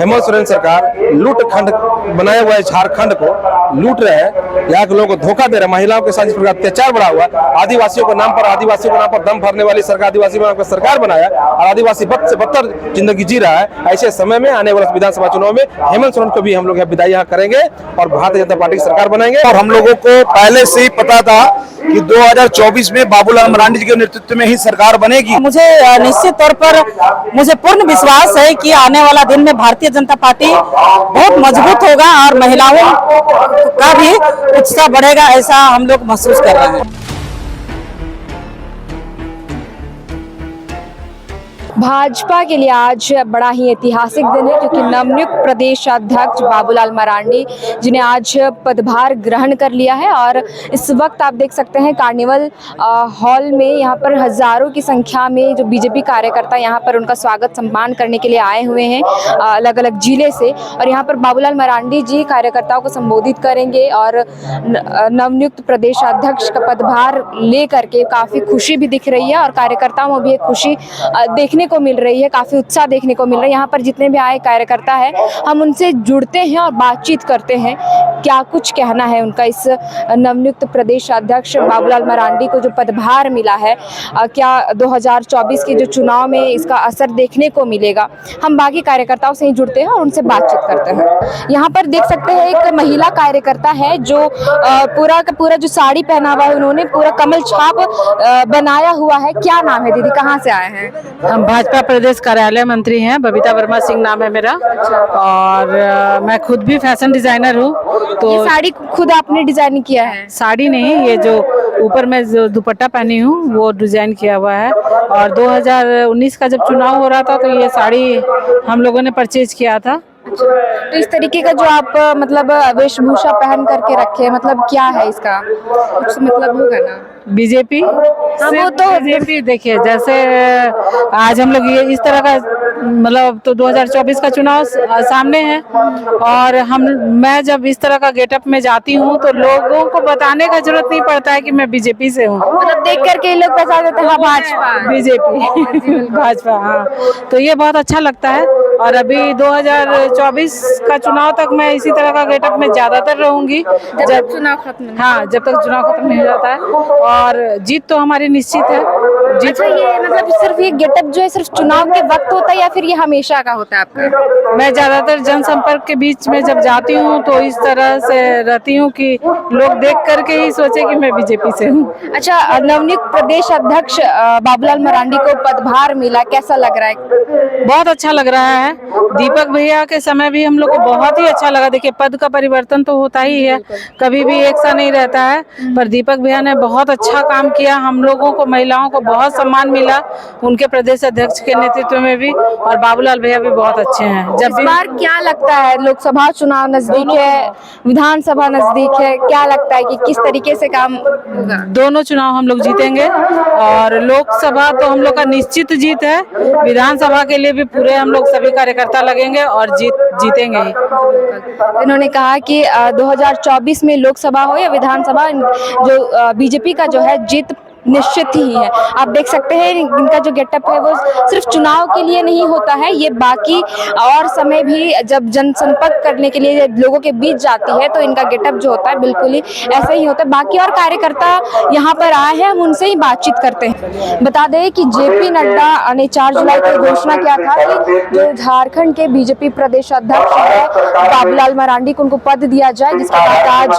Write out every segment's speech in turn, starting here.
हेमंत सोरेन सरकार लूट खंड बनाया हुआ है, झारखंड को लूट रहे हैं, यहाँ के लोगों को धोखा दे रहे हैं, महिलाओं के साथ इस प्रकार अत्याचार बढ़ा हुआ है। आदिवासियों के नाम पर दम भरने वाली सरकार, आदिवासी नाम पर सरकार बनाया और आदिवासी बद से बदतर जिंदगी जी रहा है। ऐसे समय में आने वाले विधानसभा चुनाव में हेमंत सोरेन को भी हम लोग विदाई यहाँ करेंगे और भारतीय जनता पार्टी की सरकार बनाएंगे। और हम लोगों को पहले से ही पता था कि 2024 में बाबूलाल मरांडी जी के नेतृत्व में ही सरकार बनेगी। मुझे निश्चित तौर पर मुझे पूर्ण विश्वास है कि आने वाला दिन में भारतीय जनता पार्टी बहुत मजबूत होगा और महिलाओं का भी उत्साह बढ़ेगा, ऐसा हम लोग महसूस कर रहे हैं। भाजपा के लिए आज बड़ा ही ऐतिहासिक दिन है, क्योंकि नवनियुक्त प्रदेश अध्यक्ष बाबूलाल मरांडी जिन्हें आज पदभार ग्रहण कर लिया है। और इस वक्त आप देख सकते हैं कार्निवल हॉल में यहाँ पर हजारों की संख्या में जो बीजेपी कार्यकर्ता यहाँ पर उनका स्वागत सम्मान करने के लिए आए हुए हैं अलग अलग जिले से। और यहाँ पर बाबूलाल मरांडी जी कार्यकर्ताओं को संबोधित करेंगे और नवनियुक्त प्रदेश अध्यक्ष का पदभार ले करके काफ़ी खुशी भी दिख रही है और कार्यकर्ताओं में भी एक खुशी देखने को मिल रही है, काफी उत्साह देखने को मिल रहा है। यहाँ पर जितने भी आए कार्यकर्ता है हम उनसे जुड़ते हैं और बातचीत करते हैं, क्या कुछ कहना है उनका इस नवनियुक्त प्रदेश अध्यक्ष बाबूलाल मरांडी को जो पदभार मिला है, क्या 2024 के जो चुनाव में इसका असर देखने को मिलेगा। हम बाकी कार्यकर्ताओं से ही जुड़ते हैं और उनसे बातचीत करते हैं। यहाँ पर देख सकते हैं एक महिला कार्यकर्ता है जो पूरा का पूरा जो साड़ी पहना हुआ है, उन्होंने पूरा कमल छाप बनाया हुआ है। क्या नाम है दीदी, कहाँ से आए हैं? हम भाजपा प्रदेश कार्यालय मंत्री हैं, बबीता वर्मा सिंह नाम है मेरा। और मैं खुद भी फैशन डिजाइनर हूँ। तो ये साड़ी खुद आपने डिजाइन किया है? साड़ी नहीं, ये जो ऊपर में जो दुपट्टा पहनी हूँ वो डिजाइन किया हुआ है। और 2019 का जब चुनाव हो रहा था तो ये साड़ी हम लोगों ने परचेज किया था। तो इस तरीके का जो आप मतलब वेशभूषा पहन करके रखे, मतलब क्या है इसका कुछ मतलब होगा ना? बीजेपी वो तो बीजेपी देखिए, जैसे आज हम लोग ये इस तरह का मतलब तो 2024 का चुनाव सामने है और मैं जब इस तरह का गेटअप में जाती हूँ तो लोगों को बताने का जरूरत नहीं पड़ता है कि मैं बीजेपी से हूँ। मतलब देख करके लोग बता देते हैं भाजपा बीजेपी भाजपा। हाँ, तो ये बहुत अच्छा लगता है। और अभी 2024 का चुनाव तक मैं इसी तरह का गेटअप में ज्यादातर रहूंगी जब चुनाव खत्म। हाँ, जब तक चुनाव खत्म नहीं हो जाता है। और जीत तो हमारी निश्चित है। अच्छा, ये मतलब सिर्फ ये गेटअप जो है सिर्फ चुनाव के वक्त होता है या फिर ये हमेशा का होता है आपका? मैं ज्यादातर जनसंपर्क के बीच में जब जाती हूँ तो इस तरह से रहती हूँ कि लोग देख करके ही सोचे कि मैं बीजेपी से हूँ। अच्छा, नवनियुक्त प्रदेश अध्यक्ष बाबूलाल मरांडी को पदभार मिला, कैसा लग रहा है? बहुत अच्छा लग रहा है। दीपक भैया के समय भी हम लोग को बहुत ही अच्छा लगा। देखिए, पद का परिवर्तन तो होता ही है, कभी भी एक सा नहीं रहता है, पर दीपक भैया ने बहुत अच्छा काम किया। हम लोगों को महिलाओं को बहुत सम्मान मिला उनके प्रदेश अध्यक्ष के नेतृत्व में भी। और बाबूलाल भैया भी बहुत अच्छे हैं। जब इस बार क्या लगता है, लोकसभा चुनाव नजदीक है, विधानसभा नजदीक है, क्या लगता है कि किस तरीके से काम होगा? दोनों चुनाव हम लोग जीतेंगे और लोकसभा तो हम लोग का निश्चित जीत है। विधानसभा के लिए भी पूरे हम लोग सभी कार्यकर्ता लगेंगे और जीतेंगे ही। इन्होंने कहा कि 2024 में लोकसभा हो या विधानसभा, जो बीजेपी का जो है जीत निश्चित ही है। आप देख सकते हैं इनका जो गेटअप है वो सिर्फ चुनाव के लिए नहीं होता है, ये बाकी और समय भी जब जनसंपर्क करने के लिए लोगों के बीच जाती है तो इनका गेटअप जो होता है बिल्कुल ही ऐसा ही होता है। बाकी और कार्यकर्ता यहाँ पर आए हैं, हम उनसे ही बातचीत करते हैं। बता दें कि जेपी नड्डा ने 4 जुलाई को घोषणा किया था कि जो झारखंड के बीजेपी प्रदेश अध्यक्ष है बाबूलाल मरांडी को उनको पद दिया जाए, जिसके बाद आज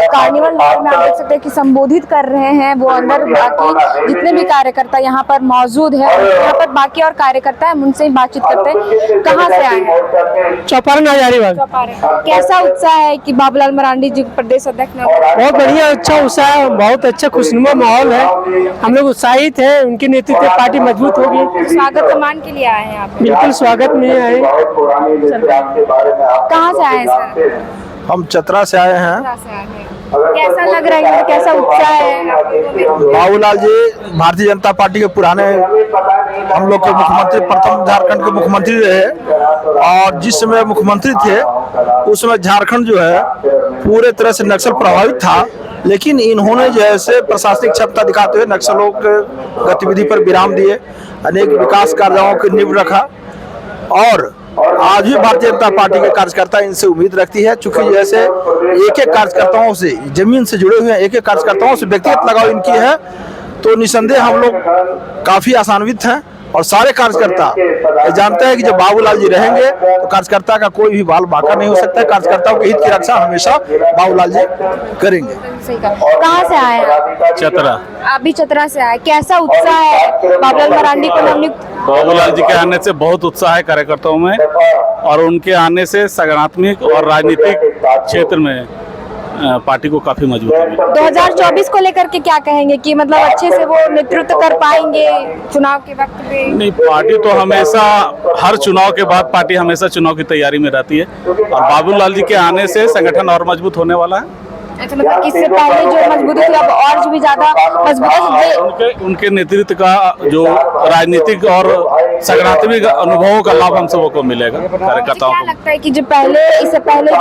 कार्निवल हॉल में आप देख सकते हैं कि संबोधित कर रहे हैं वो। बाकी जितने भी कार्यकर्ता यहाँ पर मौजूद है, यहाँ पर बाकी और कार्यकर्ता है, उनसे ही बातचीत करते हैं। कहाँ से आए हैं? चौपारण हजारीबाग। कैसा उत्साह है कि बाबूलाल मरांडी जी प्रदेश अध्यक्ष? बहुत बढ़िया, अच्छा उत्साह है, बहुत अच्छा खुशनुमा माहौल है। हम लोग उत्साहित हैं, उनके नेतृत्व में पार्टी मजबूत होगी। स्वागत सम्मान के लिए आए हैं आप? बिल्कुल स्वागत में आए। कहाँ से आए हैं सर? हम चतरा से आए हैं। कैसा लग रहा है, कैसा उत्साह है? बाबूलाल जी भारतीय जनता पार्टी के पुराने हम लोग के मुख्यमंत्री, प्रथम झारखंड के मुख्यमंत्री रहे और जिस समय मुख्यमंत्री थे उस समय झारखंड जो है पूरे तरह से नक्सल प्रभावित था। लेकिन इन्होंने जैसे प्रशासनिक क्षमता दिखाते हुए नक्सलों के गतिविधि पर विराम दिए, अनेक विकास कार्यों की नींव रखा और आज भी भारतीय जनता पार्टी के कार्यकर्ता इनसे उम्मीद रखती है, चूंकि जैसे एक एक कार्यकर्ताओं से, जमीन से जुड़े हुए एक एक कार्यकर्ताओं से व्यक्तिगत लगाव इनकी है, तो निसंदेह हम लोग काफी आशान्वित हैं। और सारे कार्यकर्ता ये जानते हैं कि जब बाबूलाल जी रहेंगे तो कार्यकर्ता का कोई भी बाल बांका नहीं हो सकता है। कार्यकर्ताओं के हित की रक्षा हमेशा बाबूलाल जी करेंगे। सही कहा। कहाँ से आए हैं? चतरा। आप भी चतरा से आए, कैसा उत्साह है बाबूलाल मरांडी को नवनियुक्त? बाबूलाल जी के आने से बहुत उत्साह है कार्यकर्ताओं में, और उनके आने से सकारात्मक और राजनीतिक क्षेत्र में पार्टी को काफी मजबूती मिली। 2024 को लेकर के क्या कहेंगे कि मतलब अच्छे से वो नेतृत्व कर पाएंगे चुनाव के वक्त पे? नहीं, पार्टी तो हमेशा, हर चुनाव के बाद पार्टी हमेशा चुनाव की तैयारी में रहती है, और बाबूलाल जी के आने से संगठन और मजबूत होने वाला है। अच्छा, मतलब इससे पहले जो मजबूती थी अब और भी ज्यादा मजबूत है। उनके नेतृत्व का जो राजनीतिक और सकारात्मक अनुभवों का लाभ हम सबों को मिलेगा कार्यकर्ताओं क्या को। लगता है कि जो पहले, इससे पहले जो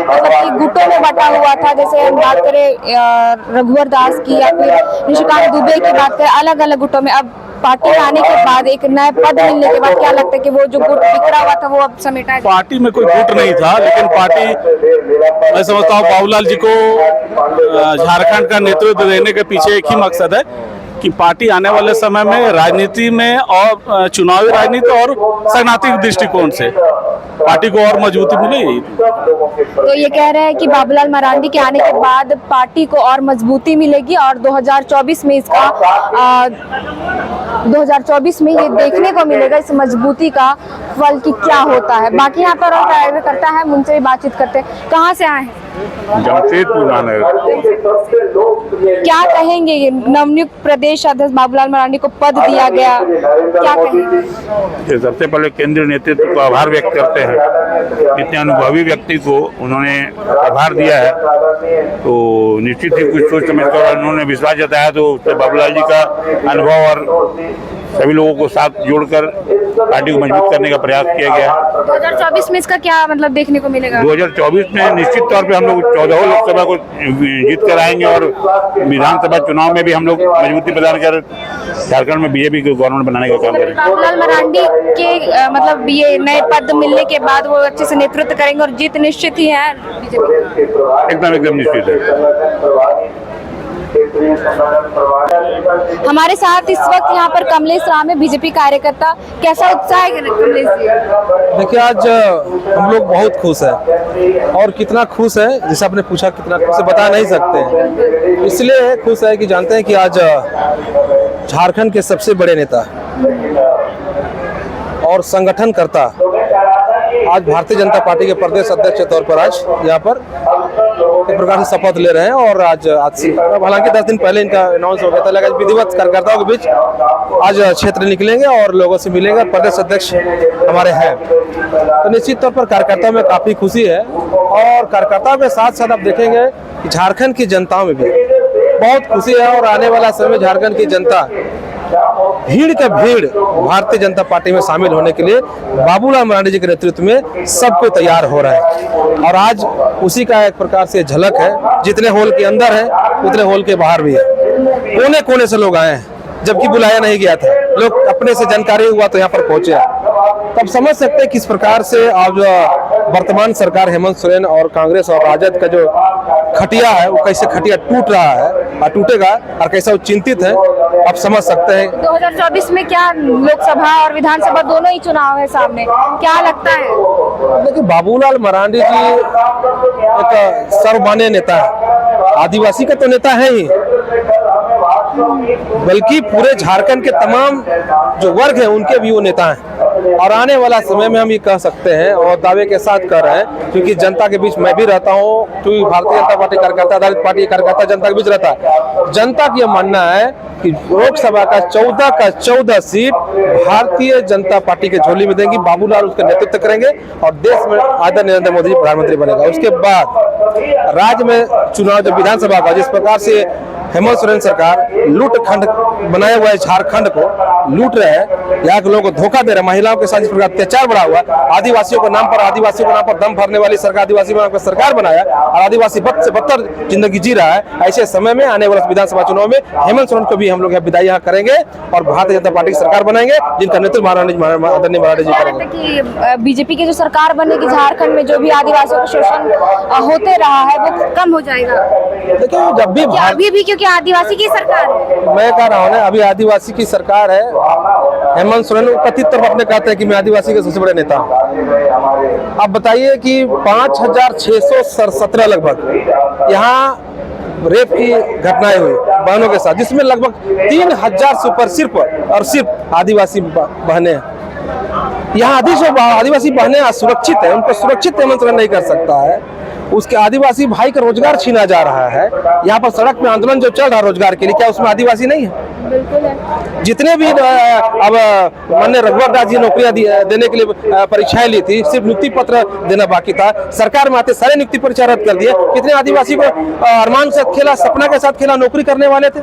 मतलब कि गुटों में बटा हुआ था, जैसे हम बात करें रघुवर दास की या फिर निशिकांत दुबे की बात करें, अलग अलग गुटों में, अब पार्टी में आने के बाद एक नया पद मिलने के बाद क्या लगता है कि वो जो गुट बिखरा हुआ था वो अब समेटा जाए? पार्टी में कोई गुट नहीं था, लेकिन पार्टी, मैं समझता हूँ बाबूलाल जी को झारखंड का नेतृत्व देने के पीछे एक ही मकसद है कि पार्टी आने वाले समय में राजनीति में और चुनावी राजनीति और सकारात्मक दृष्टिकोण से पार्टी को और मजबूती मिलेगी। तो ये कह रहे हैं कि बाबूलाल मरांडी के आने के बाद पार्टी को और मजबूती मिलेगी, और 2024 में इसका 2024 में ये देखने को मिलेगा इस मजबूती का फल कि क्या होता है। बाकी यहाँ पर और ड्राइवर करता है, उनसे भी बातचीत करते हैं। कहाँ से आए हैं? जमशेदपुर महानगर। क्या कहेंगे, ये नवनियुक्त प्रदेश अध्यक्ष बाबूलाल मरांडी को पद दिया गया, क्या कहेंगे? सबसे पहले केंद्रीय नेतृत्व को आभार व्यक्त करते हैं, इतने अनुभवी व्यक्ति को उन्होंने आभार दिया है, तो निश्चित ही कुछ सोच समझ कर उन्होंने विश्वास जताया, तो बाबूलाल जी का अनुभव और सभी लोगों को साथ जोड़कर पार्टी को मजबूत करने का प्रयास किया गया। 2024 में इसका क्या मतलब देखने को मिलेगा? 2024 में निश्चित तौर पे हम लोग 14 लोकसभा को जीत कर आएंगे, और विधानसभा चुनाव में भी हम लोग मजबूती प्रदान कर झारखंड में बीजेपी को गवर्नमेंट बनाने का काम करेंगे। बाबूलाल मरांडी के मतलब ये नए पद मिलने के बाद वो अच्छे से नेतृत्व करेंगे और जीत निश्चित ही है बीजेपी? एकदम निश्चित है। हमारे साथ इस वक्त यहाँ पर कमलेश राम है, बीजेपी कार्यकर्ता। कैसा उत्साह है कमलेश जी? देखिए, आज हम लोग बहुत खुश हैं, और कितना खुश है, जैसे आपने पूछा कितना खुश है, बता नहीं सकते हैं। इसलिए खुश है कि जानते हैं कि आज झारखंड के सबसे बड़े नेता और संगठनकर्ता आज भारतीय जनता पार्टी के प्रदेश अध्यक्ष के तौर पर आज यहाँ पर एक प्रकार से शपथ ले रहे हैं। और आज से हालांकि 10 दिन पहले इनका अनाउंस हो गया था, लेकिन विधिवत कार्यकर्ताओं के बीच आज क्षेत्र निकलेंगे और लोगों से मिलेंगे। प्रदेश अध्यक्ष हमारे हैं, तो निश्चित तौर पर कार्यकर्ताओं में काफी खुशी है, और कार्यकर्ताओं के साथ साथ आप देखेंगे कि झारखंड की जनताओं में भी बहुत खुशी है। और आने वाला समय झारखंड की जनता भीड़ के भीड़ भारतीय जनता पार्टी में शामिल होने के लिए बाबूलाल मरांडी जी के नेतृत्व में सब कोई तैयार हो रहा है, और आज उसी का एक प्रकार से झलक है। जितने हॉल के अंदर है उतने हॉल के बाहर भी है, कोने कोने से लोग आए हैं, जबकि बुलाया नहीं गया था। लोग अपने से जानकारी हुआ तो यहाँ पर पहुंचे। तब समझ सकते हैं किस प्रकार से आज वर्तमान सरकार हेमंत सोरेन और कांग्रेस और राजद का जो खटिया है वो कैसे खटिया टूट रहा है और टूटेगा, और कैसा वो चिंतित है, आप समझ सकते हैं। 2024 में क्या लोकसभा और विधानसभा दोनों ही चुनाव है सामने, क्या लगता है? देखिए, बाबूलाल मरांडी जी एक सर्वमान्य नेता है, आदिवासी का तो नेता है ही, बल्कि पूरे झारखंड के तमाम जो वर्ग हैं उनके भी वो नेता हैं। और आने वाला समय में हम ये कह सकते हैं और दावे के साथ कह रहे हैं, क्योंकि जनता के बीच मैं भी रहता हूँ, क्योंकि भारतीय जनता पार्टी कार्यकर्ता, आधारित पार्टी कार्यकर्ता जनता के बीच रहता है। जनता की यह मानना है कि लोकसभा का 14 सीट भारतीय जनता पार्टी के झोली में देंगी, बाबूलाल उसका नेतृत्व करेंगे और देश में आदरणीय नरेंद्र मोदी जी प्रधानमंत्री बनेगा। उसके बाद राज्य में चुनाव जब विधानसभा का, जिस प्रकार से हेमंत सोरेन सरकार लूट खंड बनाए हुए झारखंड को लूट रहे हैं, यहाँ के लोगों को धोखा दे रहे हैं, महिलाओं के साथ इस प्रकार अत्याचार बढ़ा हुआ, आदिवासियों के नाम पर दम भरने वाली सरकार आदिवासी बनाकर सरकार बनाया और आदिवासी बद से बदतर जिंदगी जी रहा है। ऐसे समय में आने वाले विधानसभा चुनाव में हेमंत सोरेन को भी हम लोग विदाई यहाँ करेंगे और भारतीय जनता पार्टी की सरकार बनाएंगे, जिनका नेतृत्व आदरणीय मरांडी जी करेंगे। कि बीजेपी की जो सरकार बनेगी झारखंड में, जो भी आदिवासियों का शोषण होते रहा है वो कम हो जाएगा। देखिए जब भी अभी भी क्योंकि आदिवासी की सरकार है, मैं कह रहा हूँ ना, अभी आदिवासी की सरकार है। हेमंत सोरेन कथित तौर पर अपने कहते हैं कि मैं आदिवासी के सबसे बड़े नेता हूँ। अब बताइए कि 5617 लगभग यहाँ रेप की घटनाएं हुई बहनों के साथ, जिसमें लगभग 3000 से ऊपर सिर्फ आदिवासी बहनें हैं। यहाँ आदिवासी बहनें असुरक्षित है, उनको सुरक्षित हेमंत सोरेन नहीं कर सकता है। उसके आदिवासी भाई का रोजगार छीना जा रहा है। यहाँ पर सड़क में आंदोलन जो चल रहा है रोजगार के लिए, क्या उसमें आदिवासी नहीं है? बिल्कुल है। जितने भी अब माननीय रघुवर दास जी नौकरियां देने के लिए परीक्षाएं ली थी, सिर्फ नियुक्ति पत्र देना बाकी था। सरकार में आते सारे नियुक्ति परीक्षा रद्द कर दिए। कितने आदिवासी को अरमान के साथ खेला, सपना के साथ खेला, नौकरी करने वाले थे।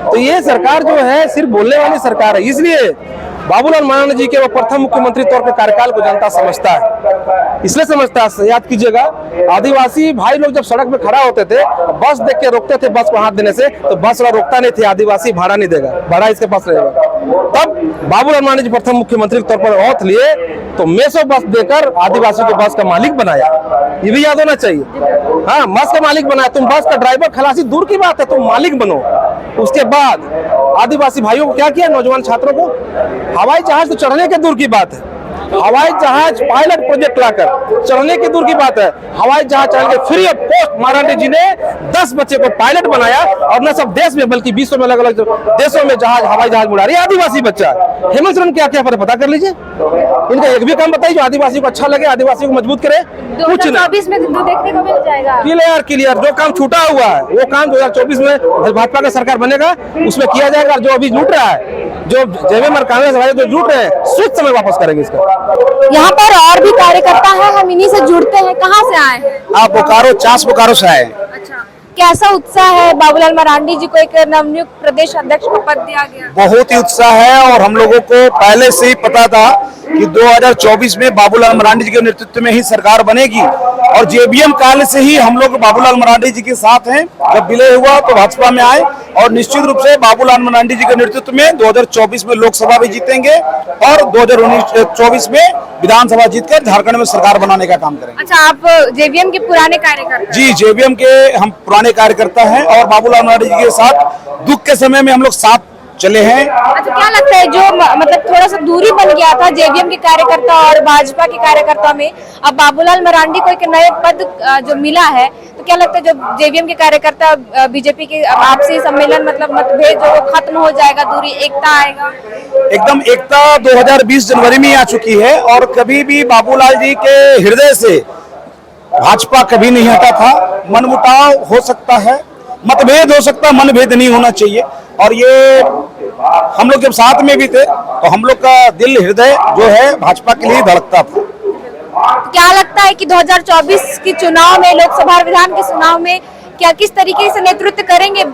तो ये सरकार जो है सिर्फ बोलने वाली सरकार है। इसलिए बाबूलाल मरांडी जी के वो प्रथम मुख्यमंत्री तौर पर कार्यकाल को जनता समझता है, इसलिए समझता है। याद कीजिएगा, आदिवासी भाई लोग जब सड़क में खड़ा होते थे, बस देख के रोकते थे बस को हाथ देने से, तो बस वाला रोकता नहीं थे, आदिवासी भाड़ा नहीं देगा, भाड़ा इसके पास रहेगा। तब बाबूलाल मरांडी जी प्रथम मुख्यमंत्री के तौर पर ओथ लिए तो मेसो बस देकर आदिवासी को बस का मालिक बनाया। ये भी याद होना चाहिए। हाँ, बस का मालिक बनाया। तुम बस का ड्राइवर खलासी दूर की बात है, तुम मालिक बनो। उसके बाद आदिवासी भाइयों को क्या किया, नौजवान छात्रों को हवाई जहाज तो चढ़ने के दूर की बात है, हवाई जहाज पायलट प्रोजेक्ट लाकर चढ़ने की दूर की बात है, हवाई जहाज चढ़ने के फ्री ऑफ कॉस्ट मरांडी जी ने 10 बच्चे को पायलट बनाया। और न सब देश में बल्कि विश्व में अलग अलग देशों में हवाई जहाज उड़ा रही है आदिवासी बच्चा। हेमंत सोरेन क्या क्या पता कर लीजिए, इनका एक भी काम बताइए जो आदिवासी को अच्छा लगे, आदिवासी को मजबूत करे। कुछ नहीं, में देखने को मिल जाएगा। क्लियर जो काम छूटा हुआ है वो काम 2024 में भाजपा का सरकार बनेगा, उसमें किया जाएगा। जो अभी लूट रहा है, जो जेबीएम और कांग्रेस वाले जो लूट रहे हैं, कुछ समय वापस करेंगे इसका। यहाँ पर और भी कार्यकर्ता है, हम इन्हीं से जुड़ते हैं। कहाँ से आए? आप बोकारो, चास बोकारो से आए। अच्छा, कैसा उत्साह है? बाबूलाल मरांडी जी को एक नवनियुक्त प्रदेश अध्यक्ष का पद दिया गया। बहुत ही उत्साह है और हम लोगों को पहले से ही पता था कि 2024 में बाबूलाल मरांडी जी के नेतृत्व में ही सरकार बनेगी और जेबीएम काल से ही हम लोग बाबूलाल मरांडी जी के साथ हैं। जब विलय हुआ तो भाजपा में आए और निश्चित रूप से बाबूलाल मरांडी जी के नेतृत्व में 2024 में लोकसभा भी जीतेंगे और 2024 में विधानसभा जीतकर झारखंड में सरकार बनाने का काम करेंगे। अच्छा, आप जेबीएम के पुराने कार्यकर्ता? जी, जेबीएम के हम पुराने कार्यकर्ता हैं और बाबूलाल मरांडी जी के साथ दुख के समय में हम लोग साथ चले हैं। अच्छा, क्या लगता है जो मतलब थोड़ा सा दूरी बन गया था जेबीएम के कार्यकर्ता और भाजपा के कार्यकर्ता में, अब बाबूलाल मरांडी को एक नए पद जो मिला है, तो क्या लगता है जो जेबीएम के कार्यकर्ता बीजेपी के आपसी सम्मेलन मतलब मतभेद जो खत्म हो जाएगा, दूरी एकता आएगा? एकदम एकता 2020 जनवरी में आ चुकी है और कभी भी बाबूलाल जी के हृदय से भाजपा कभी नहीं हटा था। मनमुटाव हो सकता है, मतभेद हो सकता है, मनभेद नहीं होना चाहिए। और ये हम लोग जब साथ में भी थे तो हम लोग का दिल हृदय जो है भाजपा के लिए धड़कता था। क्या लगता है कि 2024 के चुनाव में, लोकसभा और विधान के चुनाव में क्या किस तरीके से नेतृत्व करेंगे?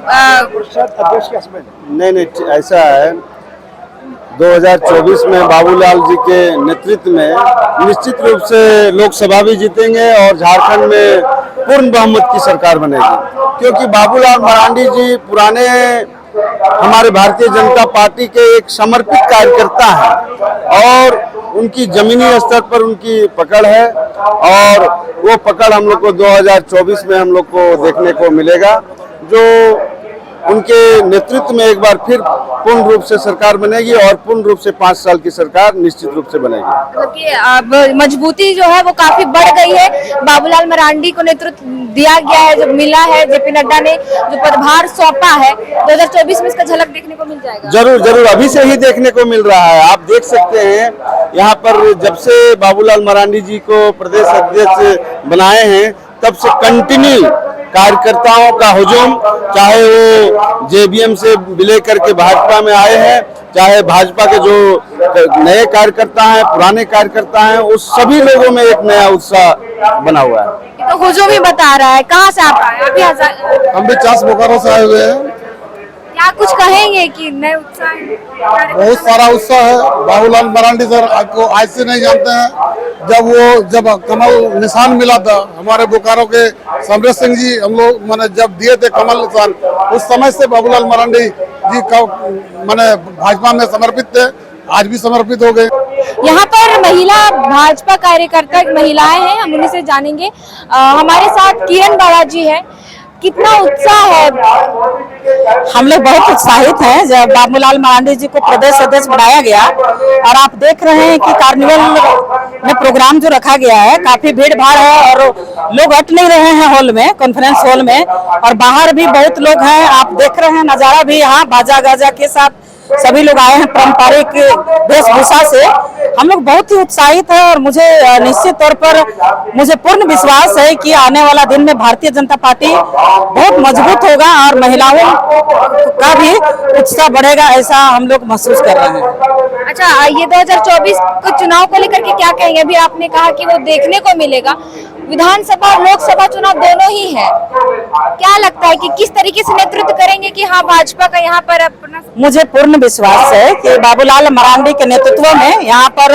नहीं, ऐसा है, 2024 में बाबूलाल जी के नेतृत्व में निश्चित रूप से लोकसभा भी जीतेंगे और झारखंड में पूर्ण बहुमत की सरकार बनेगी। क्योंकि बाबूलाल मरांडी जी पुराने हमारे भारतीय जनता पार्टी के एक समर्पित कार्यकर्ता हैं और उनकी जमीनी स्तर पर उनकी पकड़ है और वो पकड़ हम लोग को 2024 में हम लोग को देखने को मिलेगा। जो उनके नेतृत्व में एक बार फिर पूर्ण रूप से सरकार बनेगी और पूर्ण रूप से 5 साल की सरकार निश्चित रूप से बनेगी। मतलब कि अब मजबूती जो है वो काफी बढ़ गई है। बाबूलाल मरांडी को नेतृत्व दिया गया है, जो मिला है, जेपी नड्डा ने जो पदभार सौंपा है, 2024 में इसका झलक देखने को मिल जाएगा। जरूर अभी से ही देखने को मिल रहा है। आप देख सकते हैं यहाँ पर जब से बाबूलाल मरांडी जी को प्रदेश अध्यक्ष बनाए हैं तब से कंटिन्यू कार्यकर्ताओं का हुजूम, चाहे वो जेबीएम से विलय करके भाजपा में आए हैं, चाहे भाजपा के जो नए कार्यकर्ता हैं, पुराने कार्यकर्ता हैं, उस सभी लोगों में एक नया उत्साह बना हुआ है। तो हुजूम ही बता रहा है। कहाँ से आप आए? हम भी चास बोकारो से आए हुए हैं क्या कुछ कहेंगे कि नए उत्साह है? बहुत सारा उत्साह है। बाबूलाल मरांडी सर को आज से नहीं जानते हैं। जब कमल निशान मिला था हमारे बोकारो के समरेश सिंह जी, हम लोग मैंने जब दिए थे कमल निशान, उस समय से बाबूलाल मरांडी जी का मैंने भाजपा में समर्पित थे, आज भी समर्पित हो गए। यहाँ पर महिला भाजपा कार्यकर्ता महिलाएं हैं, हम उन्हीं से जानेंगे। हमारे साथ किरण बालाजी है। कितना उत्साह है? हम लोग बहुत उत्साहित हैं जब बाबूलाल मरांडी जी को प्रदेश अध्यक्ष बनाया गया, और आप देख रहे हैं कि कार्निवल में प्रोग्राम जो रखा गया है, काफी भीड़ भाड़ है और लोग हट नहीं रहे हैं हॉल में, कॉन्फ्रेंस हॉल में, और बाहर भी बहुत लोग हैं। आप देख रहे हैं नजारा भी, यहाँ बाजा गाजा के साथ सभी लोग आए हैं पारंपरिक वेशभूषा से। हम लोग बहुत ही उत्साहित हैं और मुझे निश्चित तौर पर मुझे पूर्ण विश्वास है कि आने वाला दिन में भारतीय जनता पार्टी बहुत मजबूत होगा और महिलाओं का भी उत्साह बढ़ेगा, ऐसा हम लोग महसूस कर रहे हैं। अच्छा, ये 2024 के चुनाव को लेकर के क्या कहेंगे? अभी आपने कहा कि वो देखने को मिलेगा, विधानसभा और लोकसभा चुनाव दोनों ही है। क्या लगता है कि किस तरीके से नेतृत्व करेंगे कि हाँ भाजपा का यहाँ पर अपना? मुझे पूर्ण विश्वास है कि बाबूलाल मरांडी के नेतृत्व में यहाँ पर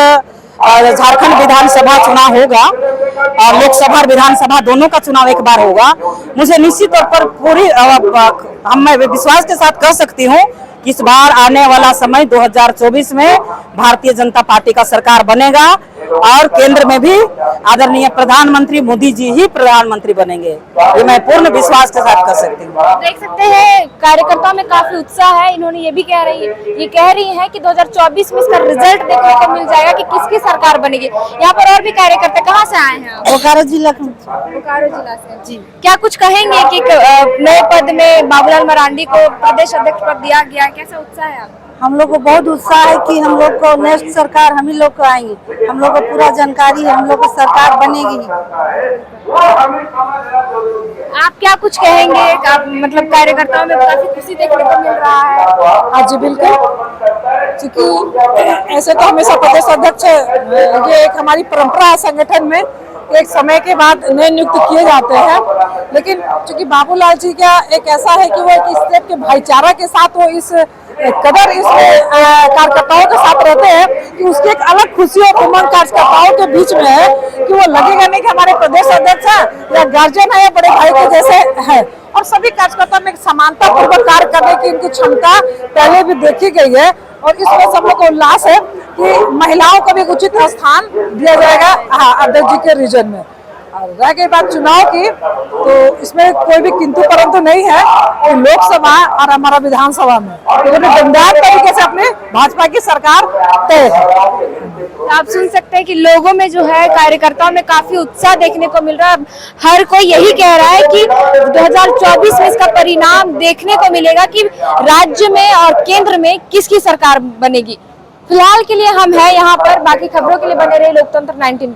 झारखंड विधानसभा चुनाव होगा और लोकसभा और विधानसभा दोनों का चुनाव एक बार होगा। मुझे निश्चित तौर पर पूरी मैं विश्वास के साथ कह सकती हूँ कि इस बार आने वाला समय 2024 में भारतीय जनता पार्टी का सरकार बनेगा और केंद्र में भी आदरणीय प्रधानमंत्री मोदी जी ही प्रधानमंत्री बनेंगे। ये मैं पूर्ण विश्वास के साथ कह सकती हूँ। देख सकते हैं कार्यकर्ताओं में काफी उत्साह है। इन्होंने ये भी कह रही है कि 2024 में इसका रिजल्ट देखने को मिल जाएगा कि किसकी सरकार बनेगी। यहाँ पर और भी कार्यकर्ता कहाँ से आए हैं? बोकारो जिला से जी। क्या कुछ कहेंगे कि नए पद में बाबूलाल मरांडी को प्रदेश अध्यक्ष पद दिया गया, कैसा उत्साह है आप? हम लोग को बहुत उत्साह है कि हम लोग को नेक्स्ट सरकार हम ही लोग को आएंगे। हम लोग को पूरा जानकारी है, हम लोग को सरकार बनेगी। आप क्या कुछ कहेंगे? आप मतलब कार्यकर्ताओं में काफी खुशी देखने को मिल रहा है। हाँ जी बिल्कुल, क्योंकि ऐसे तो हमेशा प्रदेश अध्यक्ष ये एक हमारी परंपरा है संगठन में, एक समय के बाद नए नियुक्त किए जाते हैं, लेकिन चूंकि बाबूलाल जी का एक ऐसा है कि वो एक स्टेट के भाईचारा के साथ वो इस कदर इस कार्यकर्ताओं के साथ रहते हैं कि उसकी एक अलग खुशी और उमंग कार्यकर्ताओं के बीच में है कि वो लगेगा नहीं कि हमारे प्रदेश अध्यक्ष है या गार्जियन है या बड़े भाई के जैसे है। और सभी कार्यकर्ताओं में एक समानता पूर्वक कार्य करने की इनकी क्षमता पहले भी देखी गई है और इस वजह से हम लोग को उल्लास है कि महिलाओं को भी उचित स्थान दिया जाएगा अध्यक्ष जी के रीजन में। और रह गई बात चुनाव की, तो इसमें कोई भी किंतु परंतु नहीं है कि लोकसभा और हमारा विधानसभा में दमदार तरीके से अपने भाजपा की सरकार तय है। आप सुन सकते हैं कि लोगों में जो है कार्यकर्ताओं में काफी उत्साह देखने को मिल रहा है। हर कोई यही कह रहा है कि 2024 में इसका परिणाम देखने को मिलेगा कि राज्य में और केंद्र में किसकी सरकार बनेगी। फिलहाल के लिए हम हैं यहाँ पर, बाकी खबरों के लिए बने रहे लोकतंत्र 19।